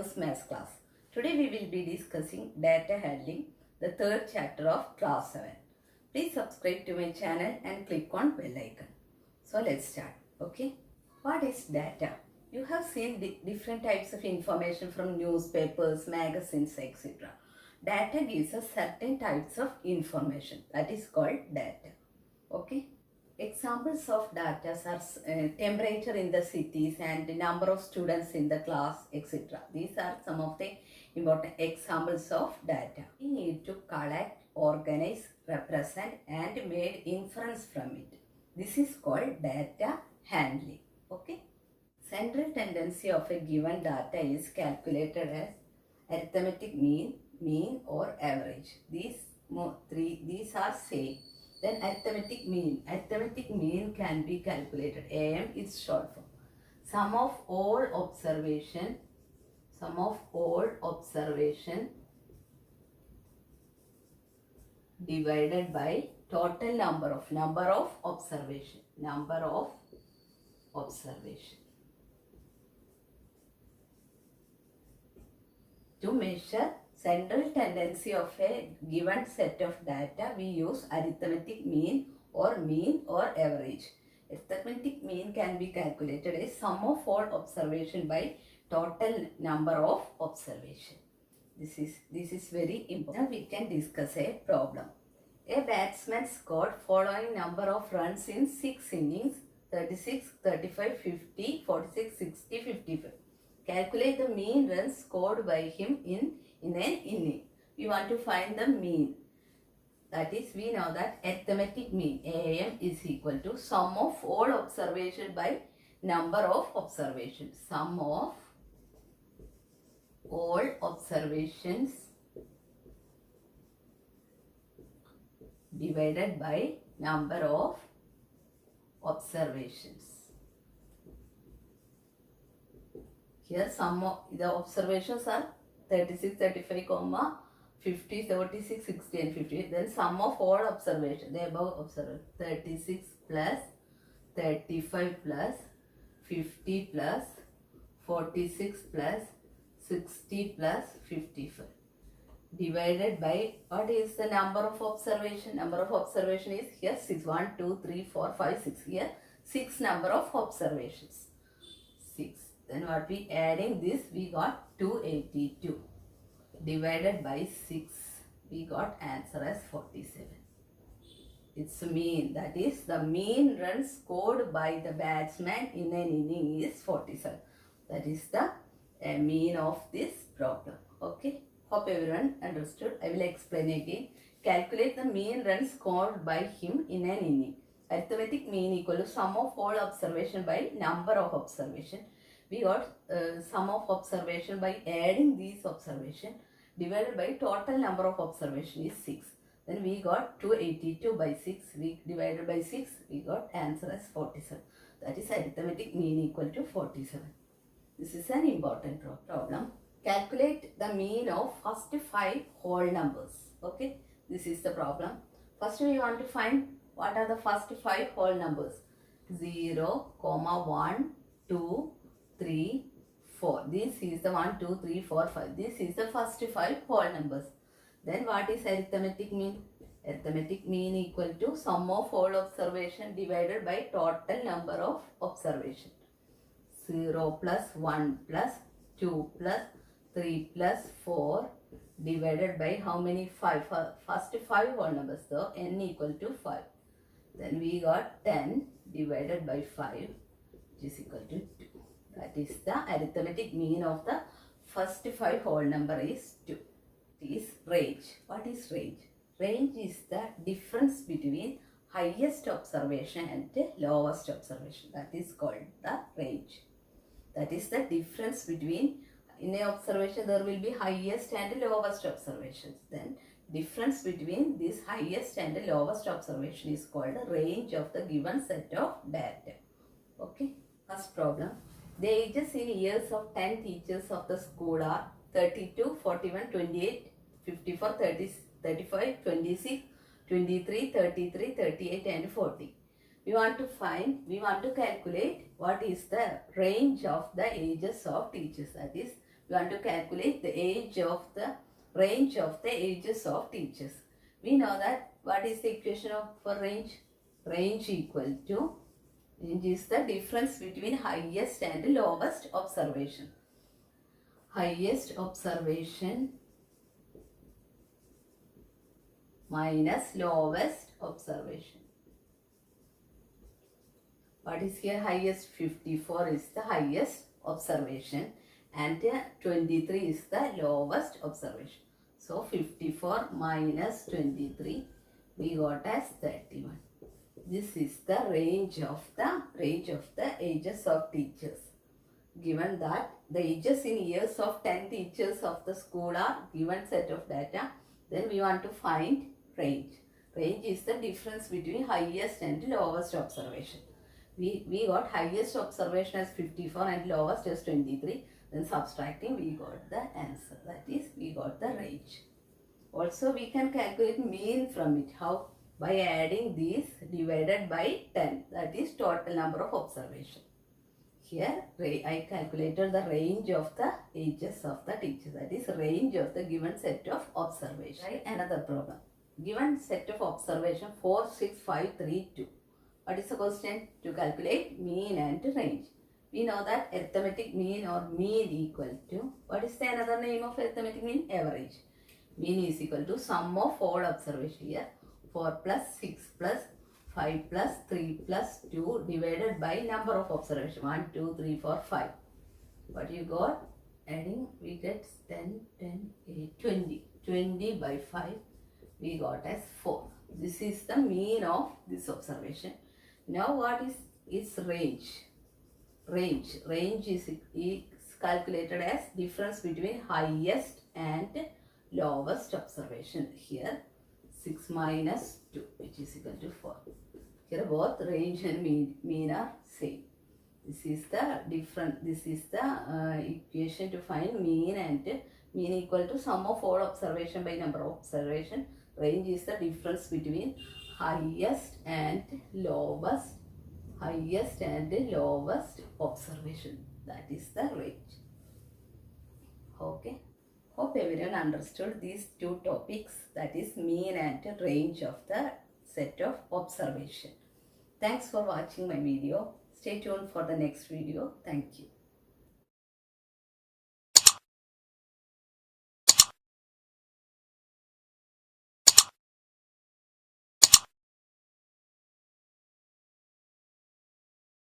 continuous maths class. Today we will be discussing data handling, the third chapter of class 7. Please subscribe to my channel and click on bell icon. So let's start. Okay. What is data? You have seen different types of information from newspapers, magazines, etc. Data gives us certain types of information that is called data. Okay. Examples of data are temperature in the cities and the number of students in the class, etc. These are some of the important examples of data. We need to collect, organize, represent and make inference from it. This is called data handling. Okay. Central tendency of a given data is calculated as arithmetic mean, mean or average. These are same. Then arithmetic mean. Arithmetic mean can be calculated. AM is short form. Sum of all observation divided by total number of observation. To measure central tendency of a given set of data, we use arithmetic mean or average. Arithmetic mean can be calculated as sum of all observation by total number of observation. This is very important. Now we can discuss a problem. A batsman scored following number of runs in 6 innings: 36, 35, 50, 46, 60, 55. Calculate the mean runs scored by him in an inning. We want to find the mean. That is, we know that arithmetic mean AM is equal to sum of all observation by number of observations. Sum of all observations divided by number of observations. Here sum of the observations are 36, 35, 50, 46, 60 and 50. Then sum of all observations, the above observation, 36 plus 35 plus 50 plus 46 plus 60 plus 55. Divided by, what is the number of observation? Number of observation is here 6. 1, 2, 3, 4, 5, 6. Here 6 number of observations. 6. Then what we adding this, we got 282. Divided by 6, we got answer as 47. Its mean, that is the mean runs scored by the batsman in an inning is 47. That is the mean of this problem. Okay. Hope everyone understood. I will explain again. Calculate the mean runs scored by him in an inning. Arithmetic mean equal to sum of all observation by number of observation. We got sum of observation by adding these observation divided by total number of observation is 6. Then we got 282 by 6. We divided by 6. We got answer as 47. That is arithmetic mean equal to 47. This is an important problem. Calculate the mean of first 5 whole numbers. Okay. This is the problem. First we want to find what are the first 5 whole numbers. 0, 1, 2, 3, 4. This is the 1, 2, 3, 4, 5. This is the first 5 whole numbers. Then what is arithmetic mean? Arithmetic mean equal to sum of all observation divided by total number of observation. 0 plus 1 plus 2 plus 3 plus 4 divided by how many? 5. First 5 whole numbers. So n equal to 5. Then we got 10 divided by 5 which is equal to 2. That is the arithmetic mean of the first 5 whole number is 2. It is range. What is range? Range is the difference between highest observation and lowest observation. That is called the range. That is the difference between, in a observation there will be highest and lowest observations. Then difference between this highest and lowest observation is called the range of the given set of data. Okay. First problem. The ages in years of 10 teachers of the school are 32, 41, 28, 54, 30, 35, 26, 23, 33, 38 and 40. We want to calculate what is the range of the ages of teachers. That is, You want to calculate the range of the ages of teachers. We know that what is the equation for range? Range is the difference between highest and lowest observation. Highest observation minus lowest observation. What is here? Highest 54 is the highest observation and 23 is the lowest observation. So 54 minus 23 we got as 31. This is the range of the ages of teachers. Given that the ages in years of 10 teachers of the school are given set of data, then we want to find range. Range is the difference between highest and lowest observation. We got highest observation as 54 and lowest as 23. Then subtracting we got the answer. That is, we got the range. Also we can calculate mean from it. How? By adding these divided by 10. That is total number of observation. Here I calculated the range of the ages of the teachers. That is range of the given set of observation. Right? Another problem. Given set of observation 4, 6, 5, 3, 2. What is the question? To calculate mean and range. We know that arithmetic mean or mean equal to, what is the another name of arithmetic mean? Average. Mean is equal to sum of all observation here. 4 plus 6 plus 5 plus 3 plus 2 divided by number of observation. 1, 2, 3, 4, 5. What you got? Adding we get 10, 10, 8, 20. 20 by 5 we got as 4. This is the mean of this observation. Now what is its range? Range is calculated as difference between highest and lowest observation. Here 6 minus 2 which is equal to 4. Here both range and mean are same. This is the equation to find mean, and mean equal to sum of all observation by number of observation. Range is the difference between highest and lowest observation. That is the range. Okay. Hope everyone understood these two topics, that is mean and range of the set of observation. Thanks for watching my video. Stay tuned for the next video. Thank you.